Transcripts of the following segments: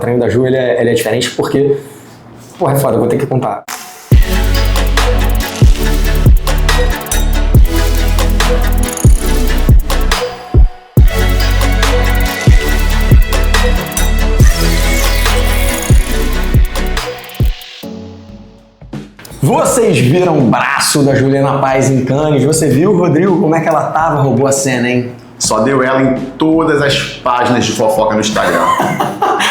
O treino da Ju, ele é diferente porque, porra, é foda, eu vou ter que contar. Vocês viram o braço da Juliana Paz em Cannes? Você viu, Rodrigo, como é que ela tava? Roubou a cena, hein? Só deu ela em todas as páginas de fofoca no Instagram.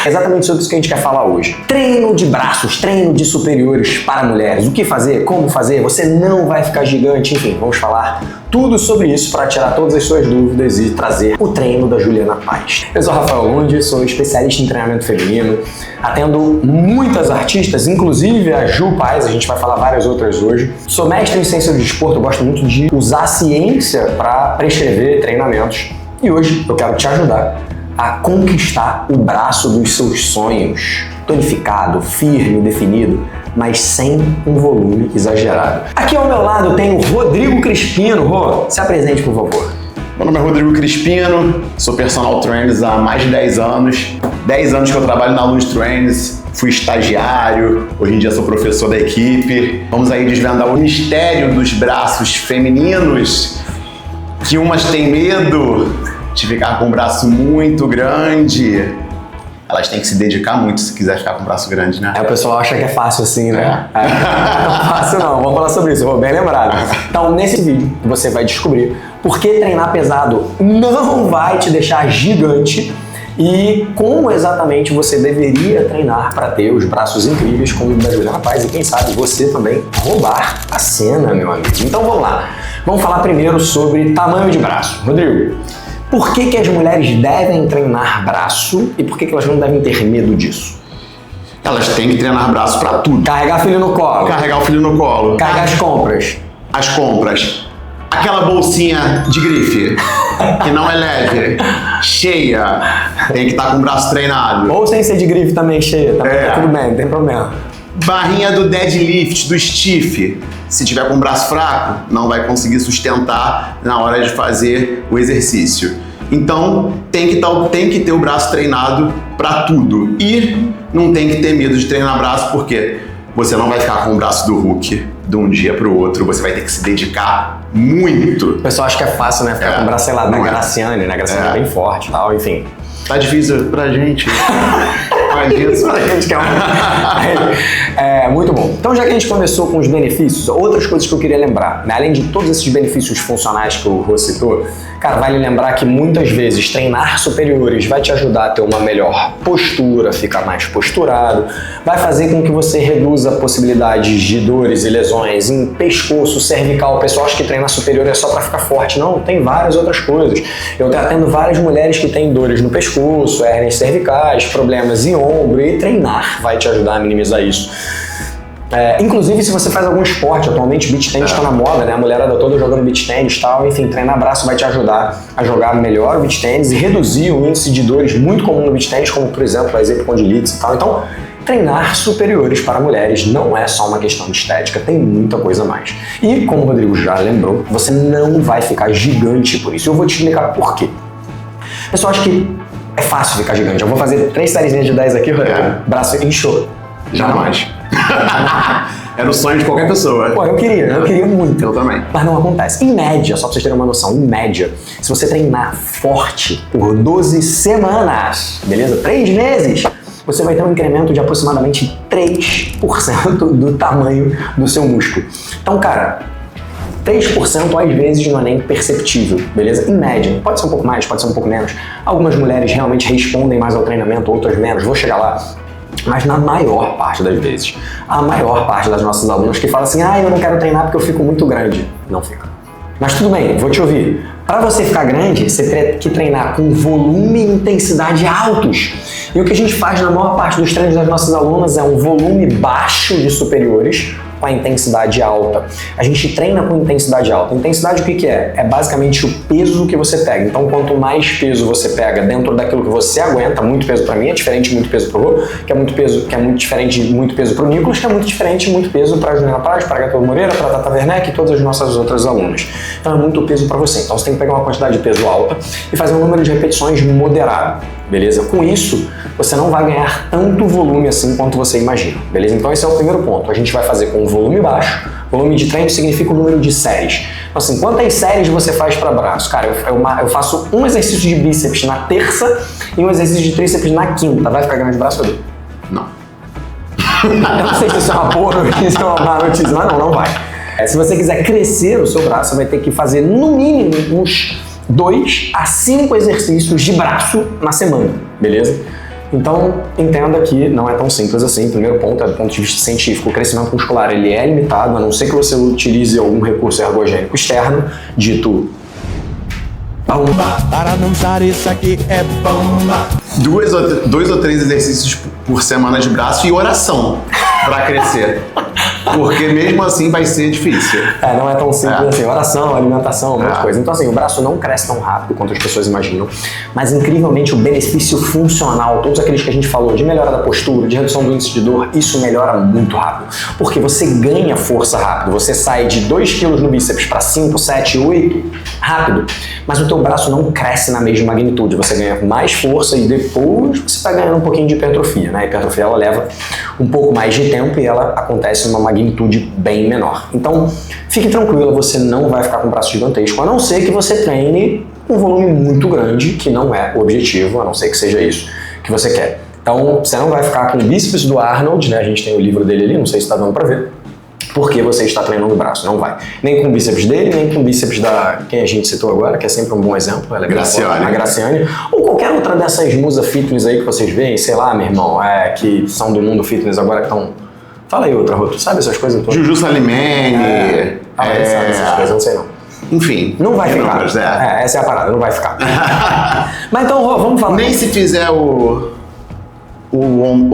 É exatamente sobre isso que a gente quer falar hoje. Treino de braços, treino de superiores para mulheres. O que fazer, como fazer, você não vai ficar gigante, enfim, vamos falar tudo sobre isso para tirar todas as suas dúvidas e trazer o treino da Juliana Paz. Eu sou Rafael Lund, sou especialista em treinamento feminino, atendo muitas artistas, inclusive a Ju Paz, a gente vai falar várias outras hoje. Sou mestre em ciência do desporto, eu gosto muito de usar a ciência para prescrever treinamentos e hoje eu quero te ajudar a conquistar o braço dos seus sonhos, tonificado, firme, definido, mas sem um volume exagerado. Aqui ao meu lado tem o Rodrigo Crispino. Rô, se apresente, por favor. Meu nome é Rodrigo Crispino, sou personal trainer há mais de 10 anos. 10 anos que eu trabalho na Lund Trainers, fui estagiário, hoje em dia sou professor da equipe. Vamos aí desvendar o mistério dos braços femininos, que umas têm medo de ficar com um braço muito grande. Elas têm que se dedicar muito se quiser ficar com um braço grande, né? O pessoal acha que é fácil assim, né? Não é fácil não, vamos falar sobre isso, bem lembrado. Então, nesse vídeo, você vai descobrir por que treinar pesado não vai te deixar gigante e como exatamente você deveria treinar para ter os braços incríveis como o da Juliana Paz e quem sabe você também roubar a cena, meu amigo. Então vamos lá, vamos falar primeiro sobre tamanho de braço. Rodrigo, por que as mulheres devem treinar braço e por que elas não devem ter medo disso? Elas têm que treinar braço pra tudo. Carregar filho no colo. Carregar o filho no colo. Carregar as compras. As compras. Aquela bolsinha de grife, que não é leve, cheia, tem que estar com o braço treinado. Ou sem ser de grife também cheia, também tá tudo bem, não tem problema. Barrinha do deadlift, do stiff. Se tiver com o braço fraco, não vai conseguir sustentar na hora de fazer o exercício. Então, tem que ter o braço treinado para tudo. E não tem que ter medo de treinar braço, porque você não vai ficar com o braço do Hulk de um dia para o outro. Você vai ter que se dedicar muito. O pessoal acha que é fácil, né? Ficar com o braço, sei lá, da Graciane, né? A Graciane é bem forte e tal, enfim. Tá difícil pra gente. Isso pra gente que é muito bom. Então, já que a gente começou com os benefícios, outras coisas que eu queria lembrar, né? Além de todos esses benefícios funcionais que o Rô citou, cara, vale lembrar que muitas vezes treinar superiores vai te ajudar a ter uma melhor postura, ficar mais posturado, vai fazer com que você reduza possibilidades de dores e lesões em pescoço, cervical. O pessoal acha que treinar superior é só pra ficar forte. Não, tem várias outras coisas. Eu atendo várias mulheres que têm dores no pescoço, hérnias cervicais, problemas em ombro, e treinar vai te ajudar a minimizar isso. Inclusive, se você faz algum esporte, atualmente beach tennis está na moda, né? A mulherada toda jogando beach tennis e tal, enfim, treinar braço vai te ajudar a jogar melhor o beach tennis e reduzir o índice de dores muito comum no beach tennis, como por exemplo a epicondilites e tal. Então, treinar superiores para mulheres não é só uma questão de estética, tem muita coisa a mais. E, como o Rodrigo já lembrou, você não vai ficar gigante por isso. Eu vou te explicar por quê. O pessoal acha que é fácil ficar gigante. Eu vou fazer 3 sériezinhas de 10 aqui, Rodrigo. Braço inchou. Jamais. Era o sonho de qualquer pessoa. Pô, eu queria muito. Eu também. Mas não acontece. Em média, só pra vocês terem uma noção, em média, se você treinar forte por 12 semanas, beleza? 3 meses, você vai ter um incremento de aproximadamente 3% do tamanho do seu músculo. Então, cara, 3% às vezes não é nem perceptível, beleza? Em média, pode ser um pouco mais, pode ser um pouco menos. Algumas mulheres realmente respondem mais ao treinamento, outras menos, vou chegar lá. Mas na maior parte das vezes, a maior parte das nossas alunas que fala assim, eu não quero treinar porque eu fico muito grande. Não fica. Mas tudo bem, vou te ouvir. Para você ficar grande, você tem que treinar com volume e intensidade altos. E o que a gente faz na maior parte dos treinos das nossas alunas é um volume baixo de superiores com a intensidade alta. A gente treina com intensidade alta. Intensidade o que é? É basicamente o peso que você pega. Então, quanto mais peso você pega dentro daquilo que você aguenta, muito peso para mim é diferente de muito peso para o Rô, que é muito diferente de muito peso para o Nicolas, que é muito diferente de muito peso para a Juliana Paz, para a Gato Moreira, para a Tata Werneck e todas as nossas outras alunas. Então, é muito peso para você. Então, você tem que pegar uma quantidade de peso alta e fazer um número de repetições moderado. beleza? Com isso, você não vai ganhar tanto volume assim quanto você imagina, beleza? Então esse é o primeiro ponto. A gente vai fazer com um volume baixo. Volume de treino significa o número de séries. Então assim, quantas séries você faz para braço? Cara, eu faço um exercício de bíceps na terça e um exercício de tríceps na quinta. Vai ficar ganhando de braço, Edu? Não. Eu não sei se isso é uma boa notícia ou uma má notícia, mas não vai. Se você quiser crescer o seu braço, você vai ter que fazer no mínimo uns 2 a 5 exercícios de braço na semana, beleza? Então, entenda que não é tão simples assim. Primeiro ponto, do ponto de vista científico, o crescimento muscular ele é limitado, a não ser que você utilize algum recurso ergogênico externo, dito bomba. Para dançar isso aqui é bomba. 2 ou 3 exercícios por semana de braço e oração para crescer. Porque mesmo assim vai ser difícil. Não é tão simples assim. Oração, alimentação, um monte de coisa. Então assim, o braço não cresce tão rápido quanto as pessoas imaginam, mas incrivelmente o benefício funcional, todos aqueles que a gente falou, de melhora da postura, de redução do índice de dor, isso melhora muito rápido. Porque você ganha força rápido. Você sai de 2 kg no bíceps para 5, 7, 8 rápido, mas o teu braço não cresce na mesma magnitude. Você ganha mais força e depois você vai ganhando um pouquinho de hipertrofia, né? A hipertrofia ela leva um pouco mais de tempo e ela acontece numa magnitude bem menor. Então, fique tranquila, você não vai ficar com um braço gigantesco, a não ser que você treine um volume muito grande, que não é o objetivo, a não ser que seja isso que você quer. Então, você não vai ficar com o bíceps do Arnold, né? A gente tem o livro dele ali, não sei se está dando para ver, porque você está treinando o braço, não vai. Nem com o bíceps dele, nem com o bíceps da... Quem a gente citou agora, que é sempre um bom exemplo. Ela é Graciane. A Graciane. Ou qualquer outra dessas musas fitness aí que vocês veem, sei lá, meu irmão, que são do mundo fitness agora que estão... Fala aí outra, Rô, tu sabe essas coisas todas? Juju Salimene. Sabe essas coisas, eu não sei não. Enfim. Não vai ficar. Números, essa é a parada, não vai ficar. Mas então, Rô, vamos falar... Nem se fizer o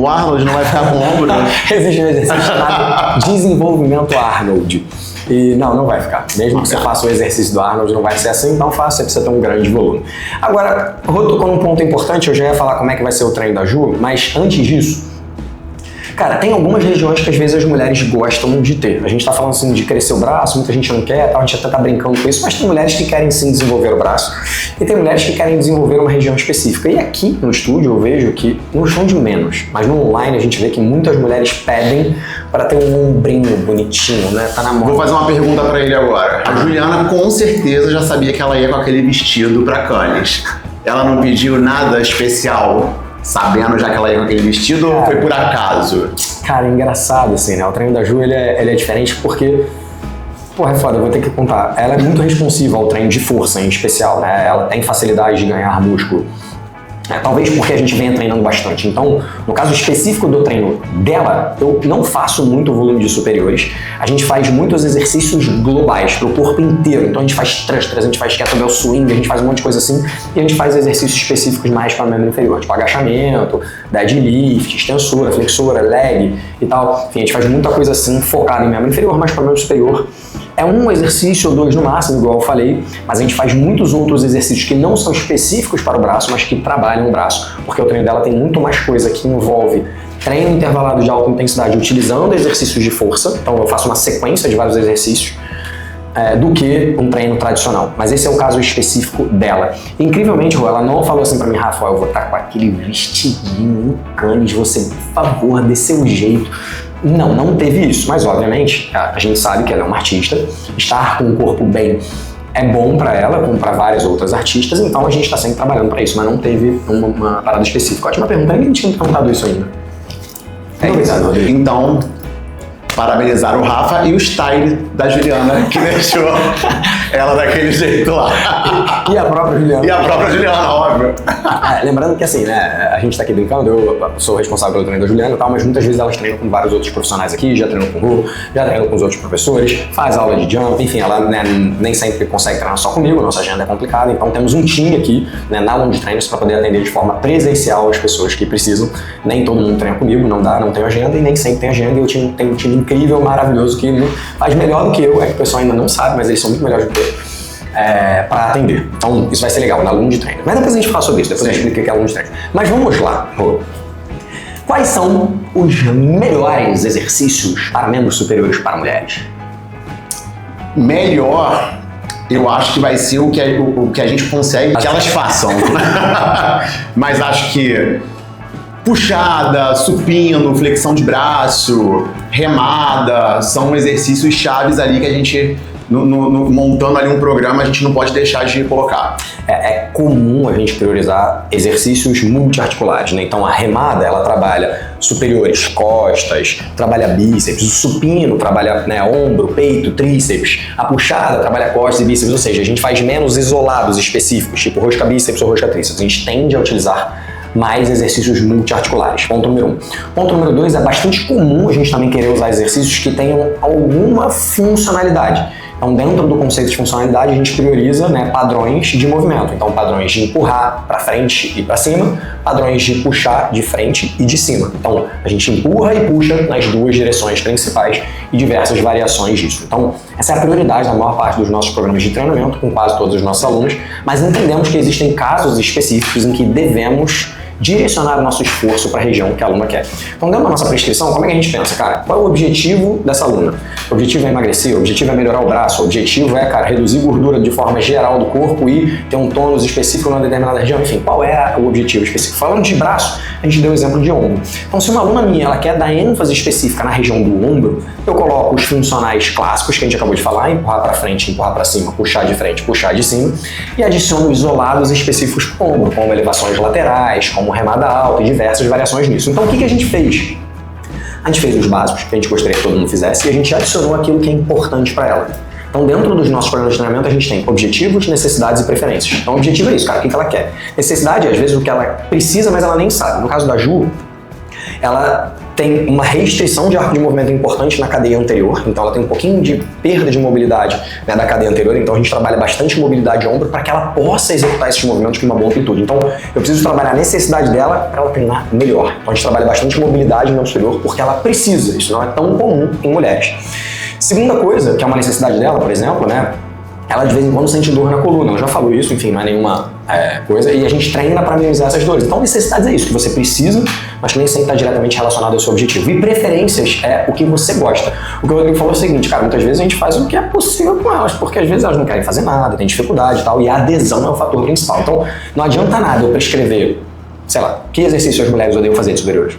Arnold não vai ficar com o ombro. Existe um exercício chamado desenvolvimento Arnold. E não vai ficar. Mesmo que você faça o exercício do Arnold, não vai ser assim, então faça, você precisa ter um grande volume. Agora, Rô tocou num ponto importante, eu já ia falar como é que vai ser o treino da Ju, mas antes disso, cara, tem algumas regiões que às vezes as mulheres gostam de ter. A gente tá falando assim de crescer o braço, muita gente não quer, a gente até tá brincando com isso, mas tem mulheres que querem sim desenvolver o braço e tem mulheres que querem desenvolver uma região específica. E aqui no estúdio eu vejo que, no chão de menos, mas no online a gente vê que muitas mulheres pedem para ter um ombrinho bonitinho, né? Tá na mão. Vou fazer uma pergunta pra ele agora. A Juliana com certeza já sabia que ela ia com aquele vestido pra Cannes. Ela não pediu nada especial, sabendo já que ela ia com aquele vestido, ou foi por acaso? Cara, é engraçado assim, né? O treino da Ju, ele é diferente porque... Porra, é foda, eu vou ter que contar. Ela é muito responsiva ao treino de força, em especial, né? Ela tem facilidade de ganhar músculo. Talvez porque a gente venha treinando bastante. Então, no caso específico do treino dela, eu não faço muito volume de superiores. A gente faz muitos exercícios globais para o corpo inteiro. Então a gente faz thrusters, a gente faz kettlebell swing, a gente faz um monte de coisa assim. E a gente faz exercícios específicos mais para o membro inferior, tipo agachamento, deadlift, extensora, flexora, leg e tal. Enfim, a gente faz muita coisa assim focada em membro inferior, mas para o membro superior é um exercício ou 2 no máximo, igual eu falei, mas a gente faz muitos outros exercícios que não são específicos para o braço, mas que trabalham o braço, porque o treino dela tem muito mais coisa que envolve treino intervalado de alta intensidade utilizando exercícios de força, então eu faço uma sequência de vários exercícios, do que um treino tradicional. Mas esse é o caso específico dela. Incrivelmente, ela não falou assim pra mim, Rafael, eu vou estar com aquele vestidinho em Cannes, você, por favor, dê seu jeito. Não teve isso, mas obviamente a gente sabe que ela é uma artista, estar com um corpo bem é bom pra ela, como pra várias outras artistas, então a gente tá sempre trabalhando pra isso, mas não teve uma parada específica. Ótima pergunta, ninguém tinha me perguntado isso ainda. Então, parabenizar o Rafa e o style da Juliana, que deixou ela daquele jeito lá. E a própria Juliana. E a própria Juliana, óbvio. Lembrando que assim, né, a gente tá aqui brincando, eu sou responsável pelo treino da Juliana e tal, mas muitas vezes elas treinam com vários outros profissionais aqui, já treinou com o Ru, já treinou com os outros professores, faz aula de jump, enfim, ela né, nem sempre consegue treinar só comigo, nossa agenda é complicada, então temos um time aqui, né, na Long Trainers para poder atender de forma presencial as pessoas que precisam. Nem todo mundo treina comigo, não dá, não tenho agenda e nem sempre tem agenda, e eu tenho um time incrível, maravilhoso, que faz melhor do que eu, é que o pessoal ainda não sabe, mas eles são muito melhores do que eu, para atender. Então isso vai ser legal, na Long Trainer. Mas depois a gente fala sobre isso, depois eu explico o que é a Long Trainer. Mas vamos lá, Rô. Quais são os melhores exercícios para membros superiores para mulheres? Melhor, eu acho que vai ser o que a gente consegue que elas façam. Mas acho que puxada, supino, flexão de braço, remada, são exercícios chaves ali que a gente, montando ali um programa, a gente não pode deixar de colocar. É comum a gente priorizar exercícios multiarticulares, né? Então a remada, ela trabalha superiores, costas, trabalha bíceps, o supino trabalha, né, ombro, peito, tríceps, a puxada trabalha costas e bíceps, ou seja, a gente faz menos isolados específicos, tipo rosca bíceps ou rosca tríceps. A gente tende a utilizar mais exercícios multiarticulares. Ponto número 1. Ponto número 2, é bastante comum a gente também querer usar exercícios que tenham alguma funcionalidade. Então, dentro do conceito de funcionalidade, a gente prioriza, né, padrões de movimento. Então, padrões de empurrar para frente e para cima, padrões de puxar de frente e de cima. Então, a gente empurra e puxa nas duas direções principais e diversas variações disso. Então, essa é a prioridade na maior parte dos nossos programas de treinamento, com quase todos os nossos alunos, mas entendemos que existem casos específicos em que devemos direcionar o nosso esforço para a região que a aluna quer. Então, dentro da nossa prescrição, como é que a gente pensa, cara? Qual é o objetivo dessa aluna? O objetivo é emagrecer, o objetivo é melhorar o braço, o objetivo é, cara, reduzir gordura de forma geral do corpo e ter um tônus específico numa determinada região. Enfim, qual é o objetivo específico? Falando de braço, a gente deu o exemplo de ombro. Então, se uma aluna minha ela quer dar ênfase específica na região do ombro, eu coloco os funcionais clássicos que a gente acabou de falar, empurrar para frente, empurrar para cima, puxar de frente, puxar de cima, e adiciono isolados específicos para o ombro, como elevações laterais, como remada alta e diversas variações nisso. Então, o que a gente fez? A gente fez os básicos, que a gente gostaria que todo mundo fizesse, e a gente adicionou aquilo que é importante para ela. Então, dentro dos nossos programas de treinamento, a gente tem objetivos, necessidades e preferências. Então, o objetivo é isso, cara, o que ela quer. Necessidade, às vezes, o que ela precisa, mas ela nem sabe. No caso da Ju, ela tem uma restrição de arco de movimento importante na cadeia anterior, então ela tem um pouquinho de perda de mobilidade, né, da cadeia anterior, então a gente trabalha bastante mobilidade de ombro para que ela possa executar esses movimentos com uma boa amplitude. Então eu preciso trabalhar a necessidade dela para ela treinar melhor. Então a gente trabalha bastante mobilidade no posterior porque ela precisa, isso não é tão comum em mulheres. Segunda coisa, que é uma necessidade dela, por exemplo, né, ela de vez em quando sente dor na coluna, ela já falou isso, enfim, não é nenhuma coisa, e a gente treina para minimizar essas dores. Então, necessidades é isso, que você precisa, mas que nem sempre está diretamente relacionado ao seu objetivo. E preferências é o que você gosta. O que o Rodrigo falou é o seguinte, cara, muitas vezes a gente faz o que é possível com elas, porque às vezes elas não querem fazer nada, tem dificuldade e tal, e a adesão é o fator principal. Então, não adianta nada eu prescrever, sei lá, que exercício as mulheres odeiam fazer de superiores?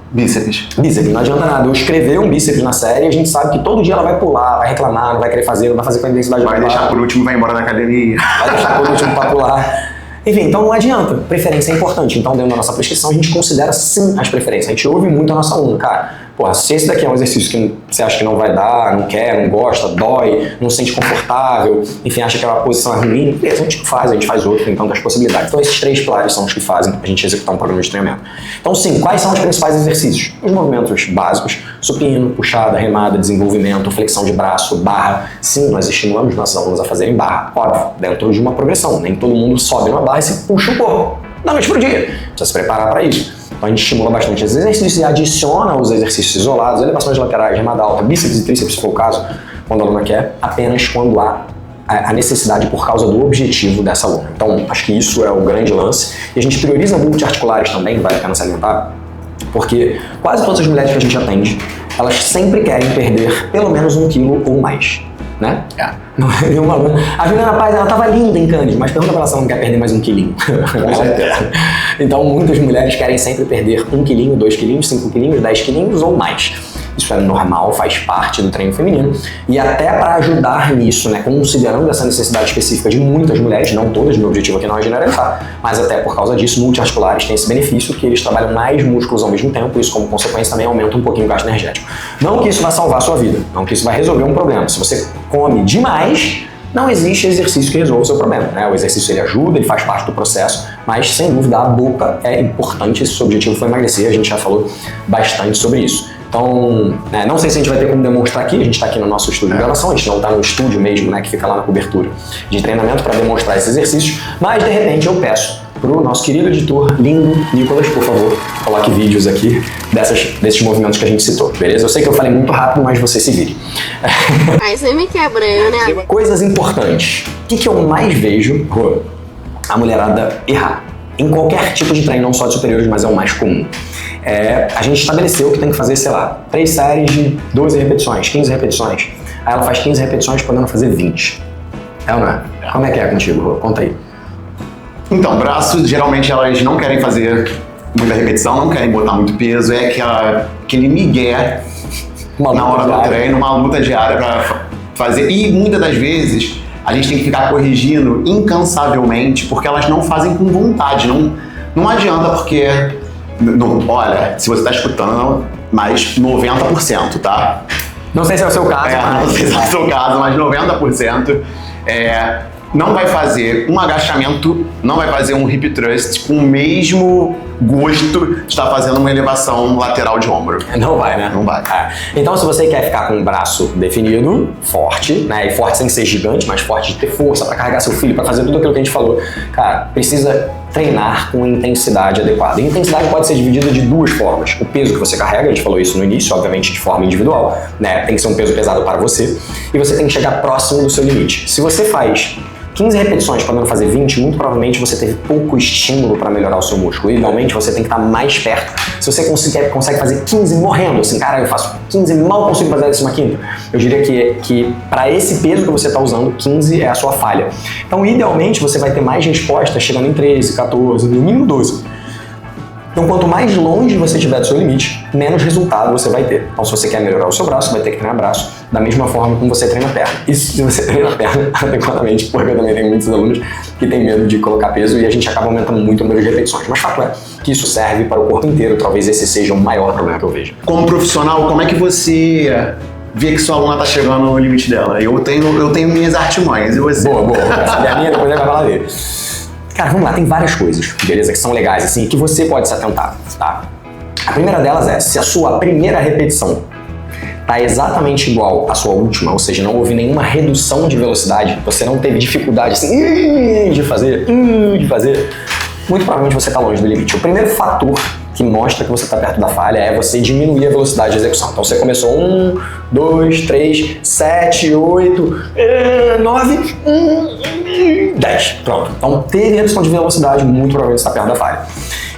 Bíceps. Bíceps, não adianta nada eu escrever um bíceps na série e a gente sabe que todo dia ela vai pular, vai reclamar, não vai querer fazer, não vai fazer com a intensidade. Vai deixar por último, vai embora da academia. Vai deixar por último pra pular. Enfim, então não adianta. Preferência é importante. Então, dentro da nossa prescrição, a gente considera sim as preferências. A gente ouve muito a nossa aluna, cara. Porra, se esse daqui é um exercício que você acha que não vai dar, não quer, não gosta, dói, não se sente confortável, enfim, acha que a posição é ruim, beleza, a gente faz outro, então das possibilidades. Então esses 3 pilares são os que fazem a gente executar um programa de treinamento. Então sim, quais são os principais exercícios? Os movimentos básicos, supino, puxada, remada, desenvolvimento, flexão de braço, barra. Sim, nós estimulamos nossos alunos a fazerem barra, óbvio, dentro de uma progressão. Nem todo mundo sobe numa barra e se puxa o corpo da noite pro dia. Precisa se preparar para isso. Então a gente estimula bastante esses exercícios e adiciona os exercícios isolados, elevações laterais, remada alta, bíceps e tríceps, se for o caso, quando a aluna quer, apenas quando há a necessidade por causa do objetivo dessa aluna. Então acho que isso é o grande lance. E a gente prioriza multiarticulares também, vale a pena salientar, porque quase todas as mulheres que a gente atende, elas sempre querem perder pelo menos 1 quilo ou mais, né? Não é nenhuma aluna. A Juliana Paz, ela tava linda em Cândido, mas pergunta pra ela se ela não quer perder mais 1 quilinho. Então, muitas mulheres querem sempre perder 1 quilinho, 2 quilinhos, 5 quilinhos, 10 quilinhos ou mais. Isso é normal, faz parte do treino feminino. E até para ajudar nisso, né, considerando essa necessidade específica de muitas mulheres, não todas, meu objetivo aqui não é generalizar, mas até por causa disso, multiarticulares têm esse benefício que eles trabalham mais músculos ao mesmo tempo, e isso como consequência também aumenta um pouquinho o gasto energético. Não que isso vai salvar a sua vida, não que isso vai resolver um problema. Se você come demais, não existe exercício que resolva o seu problema, né? O exercício ele ajuda, ele faz parte do processo, mas sem dúvida a boca é importante se o seu objetivo for emagrecer, a gente já falou bastante sobre isso. Então, não sei se a gente vai ter como demonstrar aqui, a gente está aqui no nosso estúdio de gravação, a gente não está no estúdio mesmo, né, que fica lá na cobertura de treinamento para demonstrar esses exercícios, mas de repente eu peço para o nosso querido editor lindo, Nicolas, por favor, coloque vídeos aqui desses movimentos que a gente citou, beleza? Eu sei que eu falei muito rápido, mas você se vire. Aí você me quebrou, né? Coisas importantes. O que eu mais vejo a mulherada errar? Em qualquer tipo de treino, não só de superiores, mas é o mais comum. A gente estabeleceu que tem que fazer, sei lá, 3 séries de 12 repetições, 15 repetições. Aí ela faz 15 repetições podendo fazer 20. É ou não é? Como é que é contigo, Rô? Conta aí. Então, braço, geralmente elas não querem fazer muita repetição, não querem botar muito peso, é aquele migué na hora do treino, uma luta diária pra fazer. E muitas das vezes a gente tem que ficar corrigindo incansavelmente porque elas não fazem com vontade. Não adianta porque, olha, se você tá escutando, mais 90%, tá? Não sei se é o seu caso, mas... Não sei se é o seu caso, mas 90% não vai fazer um agachamento, não vai fazer um hip thrust com o mesmo gosto de estar fazendo uma elevação lateral de ombro. Não vai, né? Não vai. Então, se você quer ficar com o braço definido, forte, né? E forte sem ser gigante, mas forte de ter força para carregar seu filho, para fazer tudo aquilo que a gente falou, cara, precisa treinar com intensidade adequada. E intensidade pode ser dividida de duas formas. O peso que você carrega, a gente falou isso no início, obviamente de forma individual, né? Tem que ser um peso pesado para você. E você tem que chegar próximo do seu limite. Se você faz 15 repetições podendo fazer 20, muito provavelmente você teve pouco estímulo para melhorar o seu músculo. Idealmente você tem que estar mais perto. Se você consegue fazer 15 morrendo, assim, cara, eu faço 15 mal consigo fazer a 15ª, eu diria que para esse peso que você está usando, 15 é a sua falha. Então, idealmente, você vai ter mais respostas chegando em 13, 14, no mínimo 12. Então, quanto mais longe você estiver do seu limite, menos resultado você vai ter. Então, se você quer melhorar o seu braço, vai ter que treinar braço da mesma forma como você treina a perna. Isso se você treina a perna adequadamente, porque eu também tenho muitos alunos que têm medo de colocar peso e a gente acaba aumentando muito o número de repetições. Mas fato é que isso serve para o corpo inteiro. Talvez esse seja o maior problema que eu vejo. Como profissional, como é que você vê que sua aluna está chegando no limite dela? Eu tenho minhas artimanhas, e você? Boa. Essa é a minha, depois vai falar dele. Cara, vamos lá, tem várias coisas, beleza, que são legais, assim, que você pode se atentar, tá? A primeira delas é, se a sua primeira repetição tá exatamente igual à sua última, ou seja, não houve nenhuma redução de velocidade, você não teve dificuldade, assim, de fazer, muito provavelmente você tá longe do limite. O primeiro fator que mostra que você está perto da falha é você diminuir a velocidade de execução. Então você começou 1, 2, 3, 7, 8, 9, 10. Pronto. Então teve redução de velocidade, muito provavelmente está perto da falha.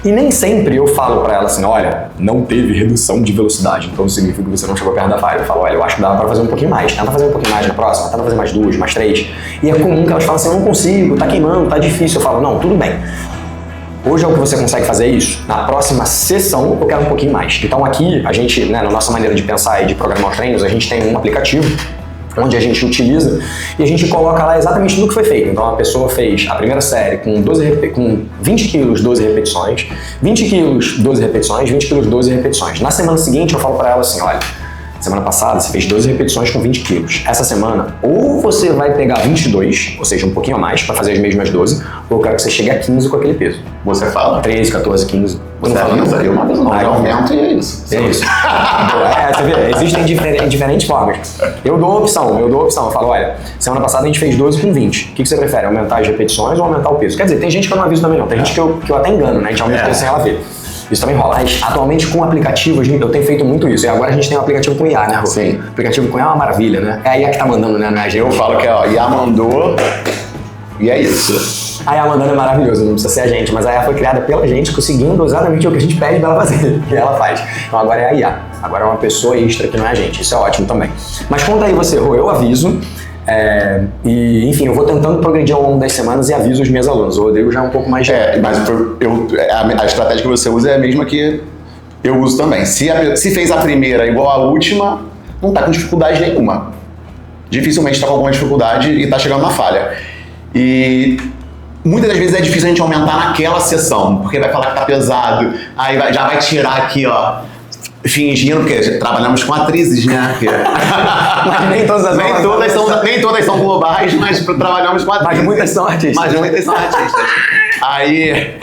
E nem sempre eu falo para ela assim, olha, não teve redução de velocidade, então significa que você não chegou perto da falha. Eu falo, olha, eu acho que dava para fazer um pouquinho mais, tenta fazer um pouquinho mais na próxima, tenta fazer mais 2, mais 3. E é comum que elas falam assim, eu não consigo, tá queimando, tá difícil. Eu falo, não, tudo bem. Hoje é o que você consegue fazer isso. Na próxima sessão, eu quero um pouquinho mais. Então aqui, a gente, né, na nossa maneira de pensar e de programar os treinos, a gente tem um aplicativo onde a gente utiliza e a gente coloca lá exatamente tudo que foi feito. Então a pessoa fez a primeira série com 20 quilos, 12 repetições, 20 quilos, 12 repetições, 20 quilos, 12 repetições. Na semana seguinte eu falo para ela assim, olha, semana passada você fez 12 repetições com 20 quilos. Essa semana, ou você vai pegar 22, ou seja, um pouquinho a mais, para fazer as mesmas 12, ou eu quero que você chegue a 15 com aquele peso. Você fala? 13, 14, 15. Você não fala, eu não aumento e é isso. É isso. Você vê, existem diferentes formas. Eu dou opção. Eu falo, olha, semana passada a gente fez 12 com 20. O que você prefere, aumentar as repetições ou aumentar o peso? Quer dizer, tem gente que eu não aviso também não. Tem gente que eu até engano, né? A gente aumenta o peso sem ela ver. Isso também rola. Mas, atualmente, com aplicativos, eu tenho feito muito isso. E agora a gente tem um aplicativo com IA, né, Rô? Sim. O aplicativo com IA é uma maravilha, né? É a IA que tá mandando, né? Não é a gente. Eu falo que ó, IA mandou e é isso. A IA mandando é maravilhoso, não precisa ser a gente. Mas a IA foi criada pela gente, conseguindo exatamente o que a gente pede pra ela fazer. E ela faz. Então agora é a IA. Agora é uma pessoa extra que não é a gente. Isso é ótimo também. Mas conta aí você, Rô. Eu aviso. E, enfim, eu vou tentando progredir ao longo das semanas e aviso os meus alunos. O Rodrigo já é um pouco mais... mas a estratégia que você usa é a mesma que eu uso também. Se fez a primeira igual à última, não tá com dificuldade nenhuma. Dificilmente tá com alguma dificuldade e tá chegando na falha. E muitas das vezes é difícil a gente aumentar naquela sessão, porque vai falar que tá pesado, aí já vai tirar aqui, ó, fingindo, porque trabalhamos com atrizes, né? Mas nem todas são globais, mas trabalhamos com atrizes. Mas muitas são artistas. Aí,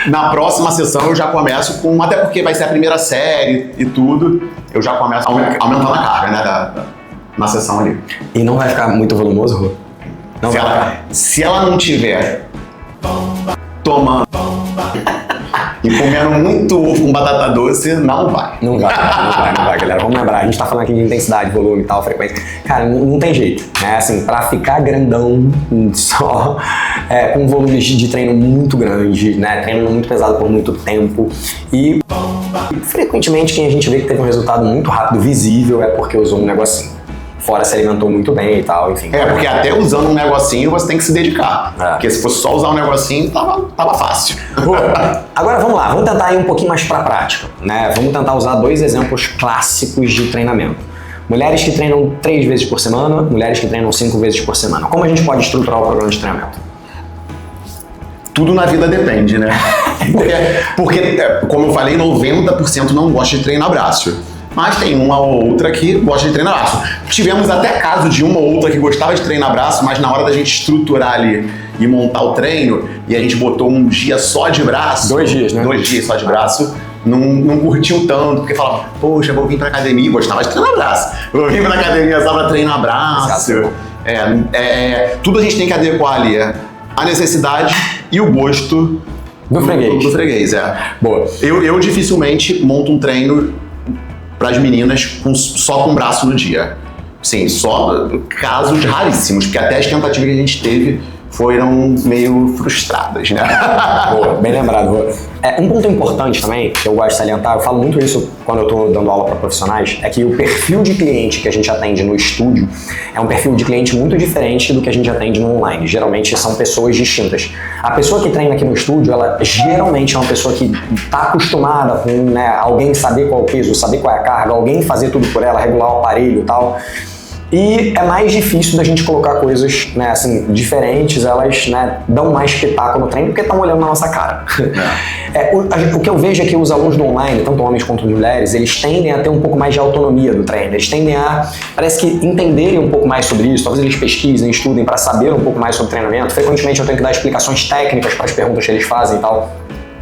na próxima sessão eu já começo com, até porque vai ser a primeira série e tudo, eu já começo aumentando a carga, né, na sessão ali. E não vai ficar muito volumoso, Rô? Não vai ficar. Se ela não tiver tomando e comendo muito ovo com batata doce, não vai. Não vai, galera. Vamos lembrar, a gente tá falando aqui de intensidade, volume e tal, frequência. Cara, não tem jeito, né? Assim, pra ficar grandão só, com volumes de treino muito grande, né? Treino muito pesado por muito tempo. E frequentemente quem a gente vê que teve um resultado muito rápido, visível, é porque usou um negocinho. fora se alimentou muito bem e tal, enfim. Porque até usando um negocinho você tem que se dedicar. Porque se fosse só usar um negocinho, tava fácil. Agora vamos lá, vamos tentar ir um pouquinho mais pra prática, né? Vamos tentar usar 2 exemplos clássicos de treinamento. Mulheres que treinam 3 vezes por semana, mulheres que treinam 5 vezes por semana. Como a gente pode estruturar o programa de treinamento? Tudo na vida depende, né? Porque como eu falei, 90% não gosta de treinar braço. Mas tem uma ou outra que gosta de treinar braço. Tivemos até caso de uma ou outra que gostava de treinar braço, mas na hora da gente estruturar ali e montar o treino, e a gente botou um dia só de braço. 2 dias, né? 2 dias só de braço. Não curtiu tanto, porque falava, poxa, vou vir pra academia, gostava de treinar braço. Vou vir pra academia só pra treinar braço. Tudo a gente tem que adequar ali. A necessidade e o gosto do freguês. Boa. Eu dificilmente monto um treino para as meninas só com braço no dia. Sim, só casos raríssimos, porque até as tentativas que a gente teve foram meio frustradas, né? Boa, bem lembrado. Um ponto importante também, que eu gosto de salientar, eu falo muito isso quando eu estou dando aula para profissionais, é que o perfil de cliente que a gente atende no estúdio é um perfil de cliente muito diferente do que a gente atende no online. Geralmente são pessoas distintas. A pessoa que treina aqui no estúdio, ela geralmente é uma pessoa que está acostumada com, né, alguém saber qual é o peso, saber qual é a carga, alguém fazer tudo por ela, regular o aparelho e tal. E é mais difícil da gente colocar coisas, né, assim, diferentes, elas, né, dão mais espetáculo no treino porque estão olhando na nossa cara. O que eu vejo é que os alunos do online, tanto homens quanto mulheres, eles tendem a ter um pouco mais de autonomia do treino, eles tendem a, parece que, entenderem um pouco mais sobre isso, talvez eles pesquisem, estudem para saber um pouco mais sobre treinamento. Frequentemente eu tenho que dar explicações técnicas para as perguntas que eles fazem e tal.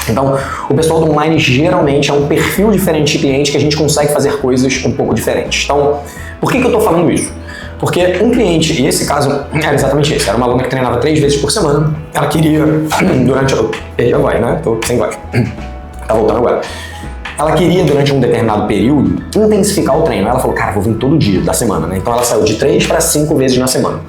Então, o pessoal do online geralmente é um perfil diferente de cliente que a gente consegue fazer coisas um pouco diferentes. Então, por que eu tô falando isso? Porque um cliente, e esse caso era exatamente esse, era uma aluna que treinava 3 vezes por semana, ela queria, durante já vai, né? Tô sem voz. Tá voltando agora. Ela queria, durante um determinado período, intensificar o treino. Ela falou, cara, vou vir todo dia da semana, né? Então ela saiu de 3 para 5 vezes na semana.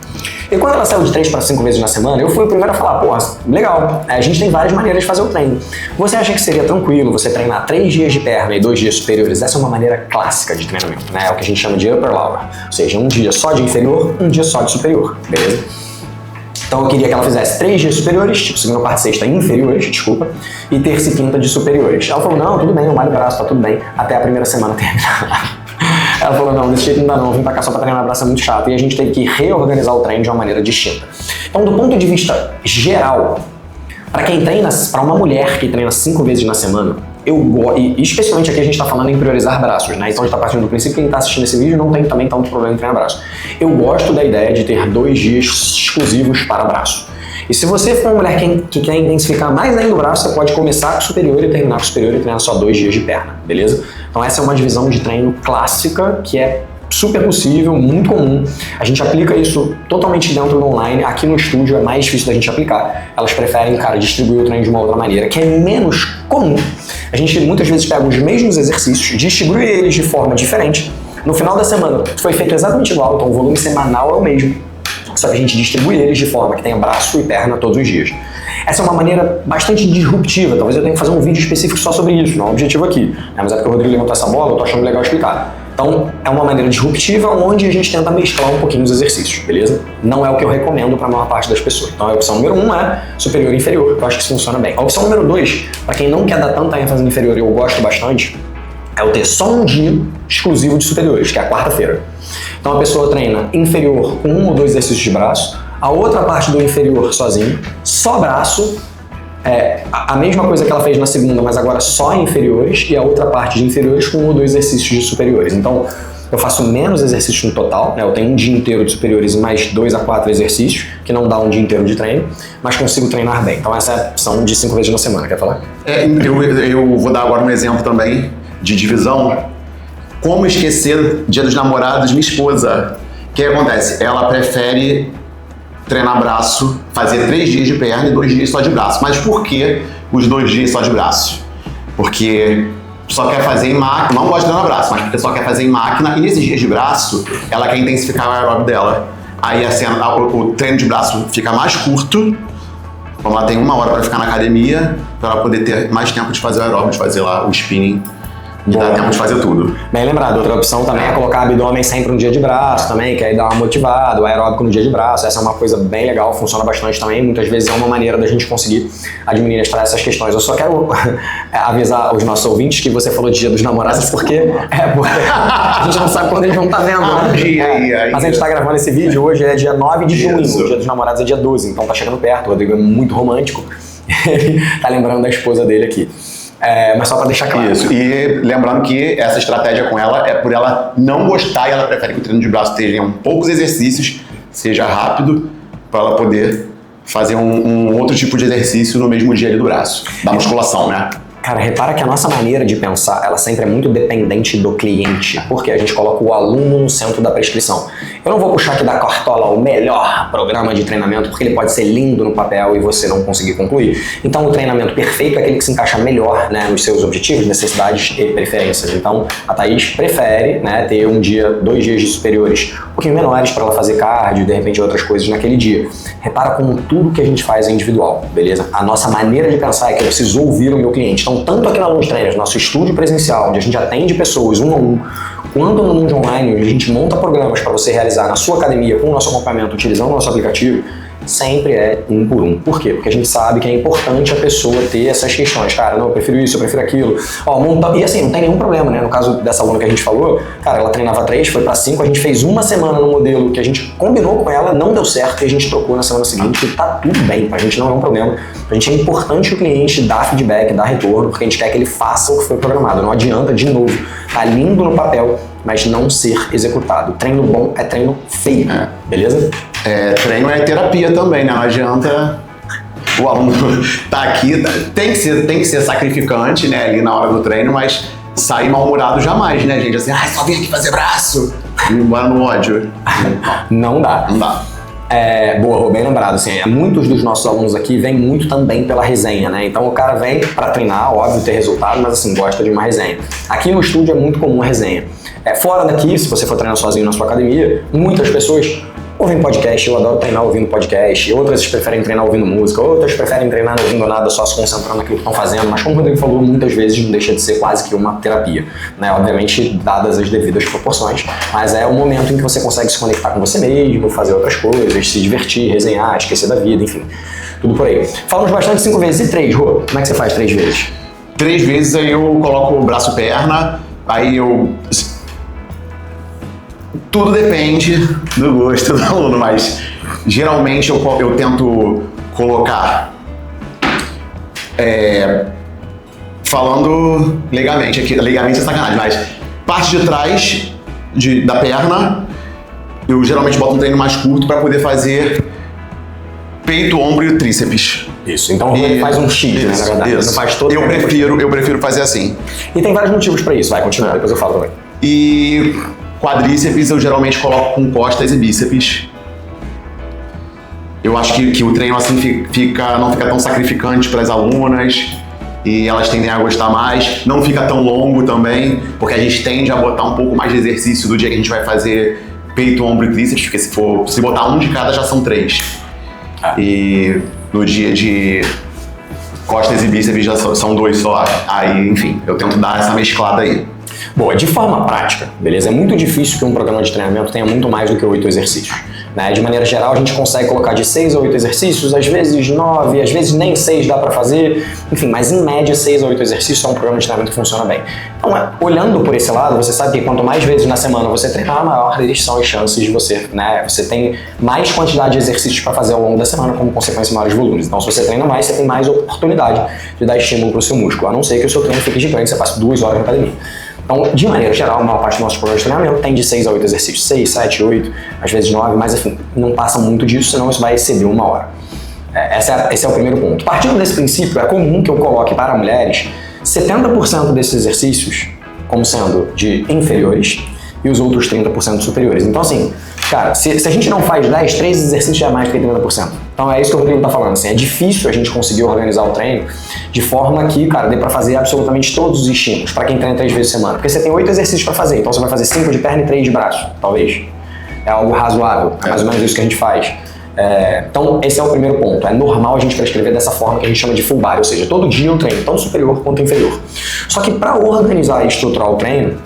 E quando ela saiu de 3 para 5 vezes na semana, eu fui o primeiro a falar, pô, legal, a gente tem várias maneiras de fazer o treino. Você acha que seria tranquilo você treinar 3 dias de perna e 2 dias superiores? Essa é uma maneira clássica de treinamento, né? É o que a gente chama de upper lower. Ou seja, um dia só de inferior, um dia só de superior, beleza? Então eu queria que ela fizesse 3 dias superiores, tipo segunda, quarta e sexta inferiores, desculpa, e terça e quinta de superiores. Ela falou, não, tudo bem, eu malho o braço, tá tudo bem, até a primeira semana terminar. Ela falou, não, desse jeito não dá não, vim pra cá só pra treinar braço é muito chato, e a gente teve que reorganizar o treino de uma maneira distinta. Então, do ponto de vista geral, para quem treina, para uma mulher que treina 5 vezes na semana, e especialmente aqui a gente está falando em priorizar braços, né? Então a gente está partindo do princípio que quem está assistindo esse vídeo não tem também tanto problema em treinar braço. Eu gosto da ideia de ter 2 dias exclusivos para braço. E se você for uma mulher que quer intensificar mais ainda o braço, você pode começar com o superior e terminar com o superior e treinar só 2 dias de perna, beleza? Então essa é uma divisão de treino clássica que é super possível, muito comum. A gente aplica isso totalmente dentro do online. Aqui no estúdio é mais difícil da gente aplicar. Elas preferem, cara, distribuir o treino de uma outra maneira, que é menos comum. A gente muitas vezes pega os mesmos exercícios, distribui eles de forma diferente. No final da semana foi feito exatamente igual, então o volume semanal é o mesmo. Só que a gente distribui eles de forma que tenha braço e perna todos os dias. Essa é uma maneira bastante disruptiva, talvez eu tenha que fazer um vídeo específico só sobre isso, não é o objetivo aqui. Mas é porque o Rodrigo levantou essa bola, eu tô achando legal explicar. Então, é uma maneira disruptiva onde a gente tenta mesclar um pouquinho os exercícios, beleza? Não é o que eu recomendo para a maior parte das pessoas. Então, a opção número 1 é superior e inferior, eu acho que isso funciona bem. A opção número 2, para quem não quer dar tanta ênfase no inferior e eu gosto bastante, é o ter só um dia exclusivo de superiores, que é a quarta-feira. Então, a pessoa treina inferior com 1 ou 2 exercícios de braço, a outra parte do inferior sozinho, só braço, a mesma coisa que ela fez na segunda, mas agora só em inferiores, e a outra parte de inferiores com 1 ou 2 exercícios de superiores. Então, eu faço menos exercícios no total, né? Eu tenho um dia inteiro de superiores e mais 2 a 4 exercícios, que não dá um dia inteiro de treino, mas consigo treinar bem. Então, essa é a opção de 5 vezes na semana. Quer falar? Eu vou dar agora um exemplo também de divisão. Como esquecer Dia dos Namorados, minha esposa. O que acontece? Ela prefere treinar braço, fazer 3 dias de perna e 2 dias só de braço. Mas por que os 2 dias só de braço? Porque só quer fazer em máquina, não gosta de treinar braço, mas porque só quer fazer em máquina, e nesses dias de braço, ela quer intensificar o aeróbio dela. Aí o treino de braço fica mais curto, então ela tem 1 hora para ficar na academia, para ela poder ter mais tempo de fazer o aeróbio, de fazer lá o spinning Dá tempo de fazer tudo. Bem lembrado, outra opção também é colocar abdômen sempre no dia de braço também, que aí dá uma motivada, o aeróbico no dia de braço, essa é uma coisa bem legal, funciona bastante também, muitas vezes é uma maneira da gente conseguir administrar essas questões. Eu só quero avisar os nossos ouvintes que você falou de Dia dos Namorados, porque a gente não sabe quando eles vão estar vendo, né? Mas a gente tá gravando esse vídeo, hoje é dia 9 de junho, o Dia dos Namorados é dia 12, então tá chegando perto, o Rodrigo é muito romântico, ele tá lembrando da esposa dele aqui. Mas só para deixar claro. Isso, e lembrando que essa estratégia com ela é por ela não gostar e ela prefere que o treino de braço tenha poucos exercícios, seja rápido, para ela poder fazer um outro tipo de exercício no mesmo dia ali do braço, da musculação, né? Cara, repara que a nossa maneira de pensar, ela sempre é muito dependente do cliente, porque a gente coloca o aluno no centro da prescrição. Eu não vou puxar aqui da cartola o melhor programa de treinamento, porque ele pode ser lindo no papel e você não conseguir concluir. Então o treinamento perfeito é aquele que se encaixa melhor, né, nos seus objetivos, necessidades e preferências. Então a Thaís prefere, né, ter 2 dias de superiores um pouquinho menores para ela fazer cardio e de repente outras coisas naquele dia. Repara como tudo que a gente faz é individual, beleza? A nossa maneira de pensar é que eu preciso ouvir o meu cliente. Então, tanto aqui na Lunge Trainers, nosso estúdio presencial, onde a gente atende pessoas 1 a 1, quanto no Lunge Online, onde a gente monta programas para você realizar na sua academia com o nosso acompanhamento, utilizando o nosso aplicativo, sempre é 1 por 1. Por quê? Porque a gente sabe que é importante a pessoa ter essas questões. Cara, não, eu prefiro isso, eu prefiro aquilo. E assim, não tem nenhum problema, né? No caso dessa aluna que a gente falou, cara, ela treinava 3, foi para 5, a gente fez 1 semana no modelo que a gente combinou com ela, não deu certo e a gente trocou na semana seguinte e tá tudo bem, pra gente não é um problema. Pra gente é importante que o cliente dá feedback, dá retorno, porque a gente quer que ele faça o que foi programado. Não adianta, de novo, tá lindo no papel, mas não ser executado. Treino bom é treino feito, beleza? Treino é terapia também, né? Não adianta o aluno tá aqui, tem que ser sacrificante, né, ali na hora do treino, mas sair mal-humorado jamais, né, gente? Assim, só vim aqui fazer braço, e embora no ódio. Não dá. Não dá. Boa, bem lembrado, assim, muitos dos nossos alunos aqui vêm muito também pela resenha, né? Então o cara vem para treinar, óbvio, ter resultado, mas assim, gosta de uma resenha. Aqui no estúdio é muito comum a resenha. Fora daqui, se você for treinar sozinho na sua academia, muitas pessoas ouvem podcast, eu adoro treinar ouvindo podcast, outras preferem treinar ouvindo música, outras preferem treinar não ouvindo nada, só se concentrando naquilo que estão fazendo, mas como o Rodrigo falou, muitas vezes não deixa de ser quase que uma terapia, né? Obviamente, dadas as devidas proporções, mas é o momento em que você consegue se conectar com você mesmo, fazer outras coisas, se divertir, resenhar, esquecer da vida, enfim, tudo por aí. Falamos bastante de 5 vezes e 3, Rô, como é que você faz 3 vezes? 3 vezes aí eu coloco o braço-perna, aí eu... Tudo depende do gosto do aluno, mas geralmente eu tento colocar, falando legalmente, aqui, legalmente é sacanagem, mas parte de trás da perna, eu geralmente boto um treino mais curto para poder fazer peito, ombro e tríceps. Isso, então ele faz um X, né, na verdade, isso. Não faz todo eu prefiro fazer assim. E tem vários motivos para isso, vai, continua, depois eu falo também. E quadríceps eu geralmente coloco com costas e bíceps. Eu acho que o treino assim não fica tão sacrificante para as alunas e elas tendem a gostar mais. Não fica tão longo também, porque a gente tende a botar um pouco mais de exercício do dia que a gente vai fazer peito, ombro e tríceps, porque se botar um de cada já são 3. E no dia de costas e bíceps já são 2 só. Aí, enfim, eu tento dar essa mesclada aí. Boa, de forma prática, beleza? É muito difícil que um programa de treinamento tenha muito mais do que 8 exercícios. Né? De maneira geral, a gente consegue colocar de 6 a 8 exercícios, às vezes 9, às vezes nem 6 dá para fazer, enfim, mas em média 6 a 8 exercícios é um programa de treinamento que funciona bem. Então, olhando por esse lado, você sabe que quanto mais vezes na semana você treinar, maiores são as chances de você, né? Você tem mais quantidade de exercícios para fazer ao longo da semana, como consequência, maiores volumes. Então, se você treina mais, você tem mais oportunidade de dar estímulo para o seu músculo, a não ser que o seu treino fique gigante, você passe 2 horas na academia. Então, de maneira geral, a maior parte dos nossos programas de treinamento tem de 6 a 8 exercícios, 6, 7, 8, às vezes 9, mas enfim, não passa muito disso, senão isso vai exceder 1 hora. Esse é o primeiro ponto. Partindo desse princípio, é comum que eu coloque para mulheres 70% desses exercícios como sendo de inferiores e os outros 30% superiores. Então assim, cara, se a gente não faz 10, 3 exercícios já é mais do que 30%. Então é isso que o Rodrigo tá falando, assim, é difícil a gente conseguir organizar o treino de forma que, cara, dê pra fazer absolutamente todos os estímulos para quem treina 3 vezes por semana. Porque você tem 8 exercícios para fazer, então você vai fazer 5 de perna e 3 de braço, talvez. É algo razoável, é mais ou menos isso que a gente faz. Então, esse é o primeiro ponto. É normal a gente prescrever dessa forma que a gente chama de full body, ou seja, todo dia um treino, tanto superior quanto inferior. Só que para organizar e estruturar o treino,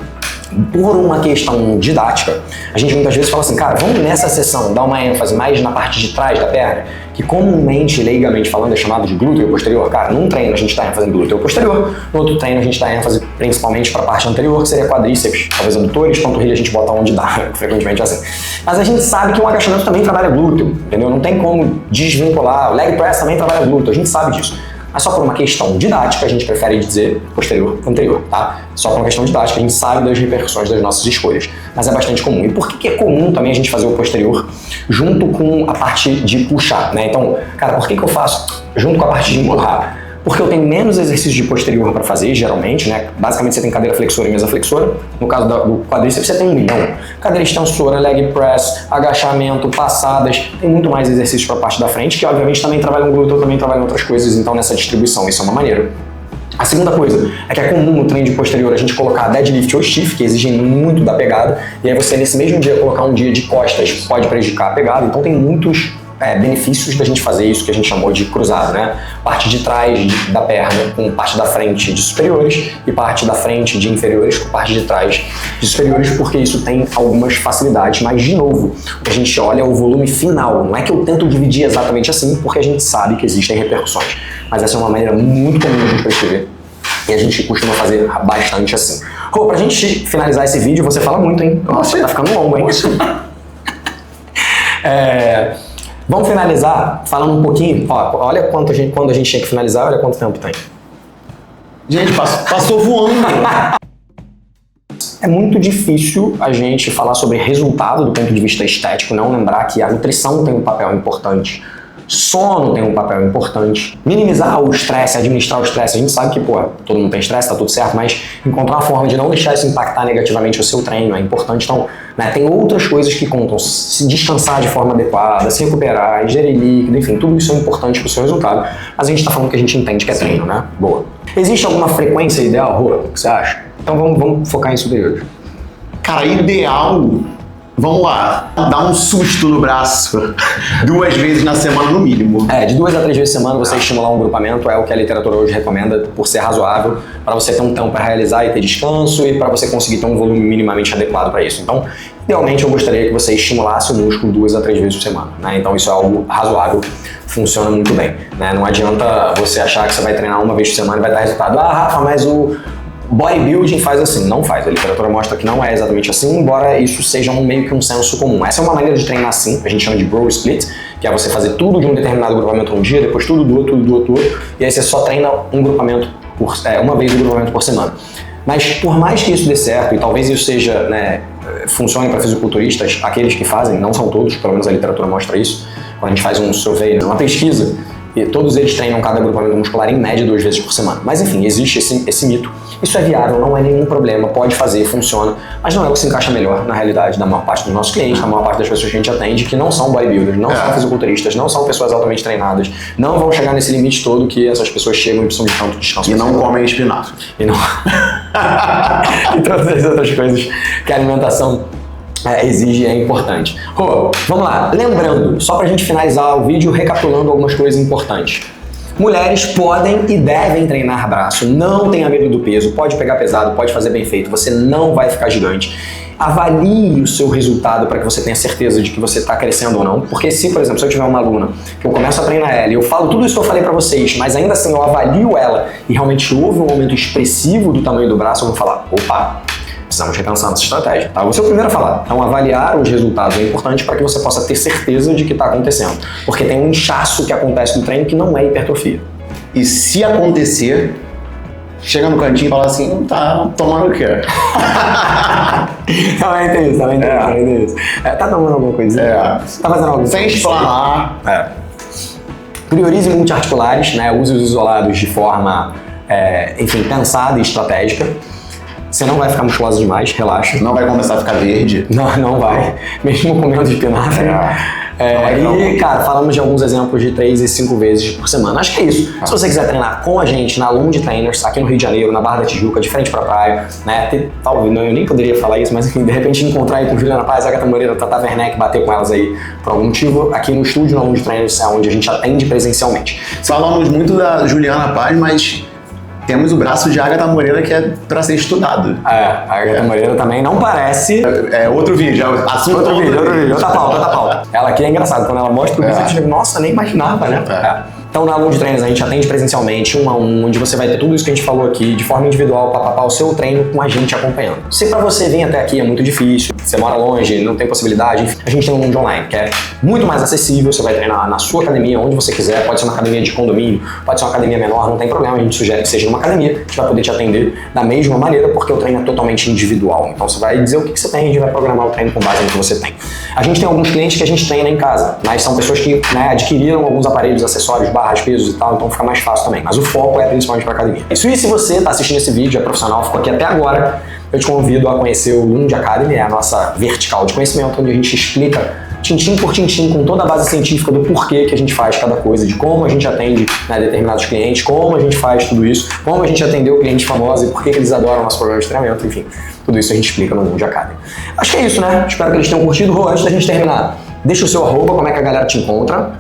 por uma questão didática, a gente muitas vezes fala assim, cara, vamos nessa sessão dar uma ênfase mais na parte de trás da perna, que comumente, leigamente falando, é chamado de glúteo posterior. Cara, num treino a gente está ênfase em glúteo posterior, no outro treino a gente está ênfase principalmente para a parte anterior, que seria quadríceps, talvez adutores, panturrilha a gente bota onde dá, frequentemente assim. Mas a gente sabe que o agachamento também trabalha glúteo, entendeu? Não tem como desvincular, o leg press também trabalha glúteo, a gente sabe disso. Mas só por uma questão didática, a gente prefere dizer posterior anterior, tá? Só por uma questão didática, a gente sabe das repercussões das nossas escolhas. Mas é bastante comum. E por que é comum também a gente fazer o posterior junto com a parte de puxar, né? Então, cara, por que eu faço junto com a parte de empurrar? Porque eu tenho menos exercícios de posterior para fazer, geralmente, né? Basicamente você tem cadeira flexora e mesa flexora. No caso do quadríceps você tem 1 milhão. Cadeira extensora, leg press, agachamento, passadas. Tem muito mais exercícios para a parte da frente, que obviamente também trabalham glúteo, também trabalham outras coisas, então nessa distribuição isso é uma maneira. A segunda coisa é que é comum no treino de posterior a gente colocar deadlift ou stiff, que exigem muito da pegada, e aí você nesse mesmo dia colocar um dia de costas pode prejudicar a pegada, então tem muitos benefícios da gente fazer isso que a gente chamou de cruzado, né? Parte de trás da perna com parte da frente de superiores e parte da frente de inferiores com parte de trás de superiores, porque isso tem algumas facilidades, mas de novo, o que a gente olha é o volume final, não é que eu tento dividir exatamente assim, porque a gente sabe que existem repercussões, mas essa é uma maneira muito comum de a gente prescrever e a gente costuma fazer bastante assim. Rô, pra gente finalizar esse vídeo, você fala muito, hein? Nossa, tá ficando longo, hein? Vamos finalizar falando um pouquinho, ó, olha quando a gente tinha que finalizar, olha quanto tempo tem. Gente, passou voando. É muito difícil a gente falar sobre resultado do ponto de vista estético, não lembrar que a nutrição tem um papel importante, sono tem um papel importante, minimizar o estresse, administrar o estresse. A gente sabe que, todo mundo tem estresse, tá tudo certo, mas encontrar uma forma de não deixar isso impactar negativamente o seu treino é importante. Então, né, tem outras coisas que contam, se descansar de forma adequada, se recuperar, ingerir líquido, enfim, tudo isso é importante para o seu resultado, mas a gente está falando que a gente entende que é treino, né? Boa. Existe alguma frequência ideal, Rô? O que você acha? Então vamos focar em superiores. Cara, ideal, vamos lá, dar um susto no braço 2 vezes na semana no mínimo. De 2 a 3 vezes por semana você estimular um grupamento é o que a literatura hoje recomenda por ser razoável, para você ter um tempo para realizar e ter descanso e para você conseguir ter um volume minimamente adequado para isso. Então, idealmente eu gostaria que você estimulasse o músculo 2 a 3 vezes por semana, né? Então isso é algo razoável, funciona muito bem, né? Não adianta você achar que você vai treinar 1 vez por semana e vai dar resultado. Ah, Rafa, mas o bodybuilding faz assim. Não faz, a literatura mostra que não é exatamente assim, embora isso seja meio que um senso comum. Essa é uma maneira de treinar assim, a gente chama de bro split, que é você fazer tudo de um determinado grupamento um dia, depois tudo do outro, e aí você só treina um grupamento uma vez o grupamento por semana. Mas por mais que isso dê certo, e talvez isso seja, funcione para fisiculturistas, aqueles que fazem, não são todos, pelo menos a literatura mostra isso, quando a gente faz um survey, uma pesquisa, e todos eles treinam cada grupamento muscular em média 2 vezes por semana. Mas enfim, existe esse mito. Isso é viável, não é nenhum problema, pode fazer, funciona, mas não é o que se encaixa melhor na realidade da maior parte dos nossos clientes, da maior parte das pessoas que a gente atende, que não são bodybuilders, não são fisiculturistas, não são pessoas altamente treinadas, não vão chegar nesse limite todo que essas pessoas chegam e precisam de tanto descanso. E não comem espinafre. E não... e todas as outras coisas que a alimentação exige, é importante. Vamos lá, lembrando, só pra gente finalizar o vídeo, recapitulando algumas coisas importantes. Mulheres podem e devem treinar braço, não tenha medo do peso, pode pegar pesado, pode fazer bem feito, você não vai ficar gigante. Avalie o seu resultado para que você tenha certeza de que você está crescendo ou não, porque se, por exemplo, se eu tiver uma aluna que eu começo a treinar ela e eu falo tudo isso que eu falei para vocês, mas ainda assim eu avalio ela e realmente houve um aumento expressivo do tamanho do braço, eu vou falar, opa, precisamos repensar nossa estratégia, tá? Você é o primeiro a falar. Então, avaliar os resultados é importante para que você possa ter certeza de que está acontecendo. Porque tem um inchaço que acontece no treino que não é hipertrofia. E se acontecer, chega no cantinho e fala assim, tá tomando o quê? Também tem isso. Tá tomando alguma coisinha? Tá fazendo alguma coisa? Sem explanar. Priorize multiarticulares, né? Use os isolados de forma, pensada e estratégica. Você não vai ficar musculosa demais, relaxa. Não vai começar a ficar verde. Não vai. Mesmo comendo espinafre. E, cara, falamos de alguns exemplos de 3 e 5 vezes por semana. Acho que é isso. Se você quiser treinar com a gente na Lund Trainers, aqui no Rio de Janeiro, na Barra da Tijuca, de frente pra praia, né? Talvez, eu nem poderia falar isso, mas enfim, de repente encontrar aí com Juliana Paz, Agatha Moreira, Tata Werneck, bater com elas aí por algum motivo, aqui no estúdio na Lund Trainers é onde a gente atende presencialmente. Falamos muito da Juliana Paz, mas temos o braço de Agatha Moreira que é pra ser estudado. A Agatha Moreira também não parece... É outro vídeo, assunto Outro vídeo, outra pauta. Ela aqui é engraçada, quando ela mostra o vídeo, você diz, nossa, nem imaginava, né? Então, na Lund Trainers, a gente atende presencialmente, 1 a 1, onde você vai ter tudo isso que a gente falou aqui, de forma individual, papapá, o seu treino com a gente acompanhando. Se pra você vir até aqui é muito difícil, você mora longe, não tem possibilidade, enfim, a gente tem um Lund Online, que é muito mais acessível, você vai treinar na sua academia, onde você quiser, pode ser uma academia de condomínio, pode ser uma academia menor, não tem problema, a gente sugere que seja numa academia, a gente vai poder te atender da mesma maneira, porque o treino é totalmente individual. Então, você vai dizer o que você tem, a gente vai programar o treino com base no que você tem. A gente tem alguns clientes que a gente treina em casa, mas são pessoas que, né, adquiriram alguns aparelhos, acessórios, barras, pesos e tal, então fica mais fácil também. Mas o foco é principalmente para academia. Isso, e se você está assistindo esse vídeo, é profissional, ficou aqui até agora, eu te convido a conhecer o Lund Academy, é a nossa vertical de conhecimento, onde a gente explica tintim por tintim, com toda a base científica do porquê que a gente faz cada coisa, de como a gente atende, né, determinados clientes, como a gente faz tudo isso, como a gente atendeu clientes famosos e por que eles adoram nosso programa de treinamento, enfim, tudo isso a gente explica no Lund Academy. Acho que é isso, né? Espero que eles tenham curtido. Rô, antes da gente terminar, deixa o seu arroba, como é que a galera te encontra?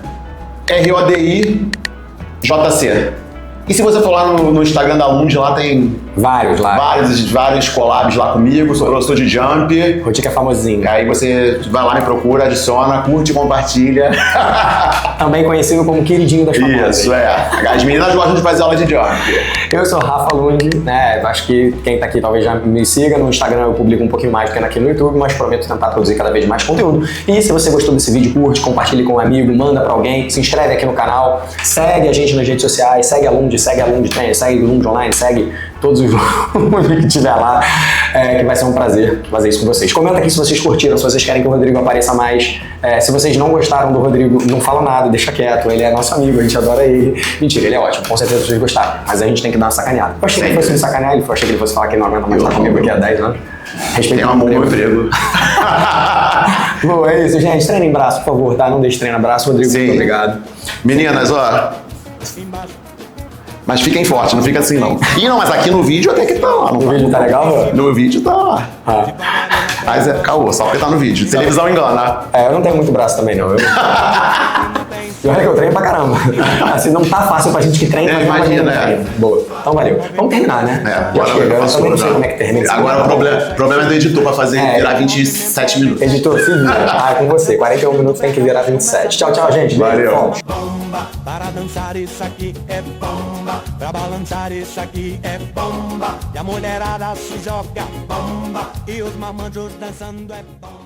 RODIJC. E se você for lá no Instagram da Lund, lá tem vários collabs lá comigo, sou professor de jump. Rô que é famosinho. Aí você vai lá, me procura, adiciona, curte, compartilha. Também conhecido como queridinho das famosas. Isso, As meninas gostam de fazer aula de jump. Eu sou Rafa Lund, né? Acho que quem tá aqui talvez já me siga. No Instagram eu publico um pouquinho mais do que aqui no YouTube, mas prometo tentar produzir cada vez mais conteúdo. E se você gostou desse vídeo, curte, compartilhe com um amigo, manda pra alguém, se inscreve aqui no canal, segue a gente nas redes sociais, segue a Lund Trainer, segue o Lund Online, segue todos os que tiver lá, que vai ser um prazer fazer isso com vocês. Comenta aqui se vocês curtiram, se vocês querem que o Rodrigo apareça mais. Se vocês não gostaram do Rodrigo, não fala nada, deixa quieto, ele é nosso amigo, a gente adora ele. Mentira, ele é ótimo, com certeza vocês gostaram, mas a gente tem que dar uma sacaneada. Eu achei que ele fosse me sacanear, eu achei que ele fosse falar que ele não aguenta mais estar comigo aqui há 10 anos. Tem amor no emprego. Bom, é isso, gente. Treinem braço, por favor, tá? Não deixe treinar braço, Rodrigo. Sim. Muito obrigado. Meninas, mas fiquem fortes, não fica assim não. Mas aqui no vídeo até que tá lá. No vídeo tá legal? No vídeo tá lá. Mas caô, só porque tá no vídeo. Televisão engana. Eu não tenho muito braço também, não. E olha que eu treino pra caramba. Assim, não tá fácil pra gente que treina, mas imagina, treina. Boa. Então valeu. Vamos terminar, né? Agora eu também não sei como é que termina. Agora o problema é do editor pra fazer virar 27 minutos. Editor, se vira. É com você. 41 minutos tem que virar 27. Tchau, gente. Valeu. Bomba, para dançar isso aqui é bomba, pra balançar isso aqui é bomba, e a mulherada se joga bomba, e os mamanjos dançando é bomba.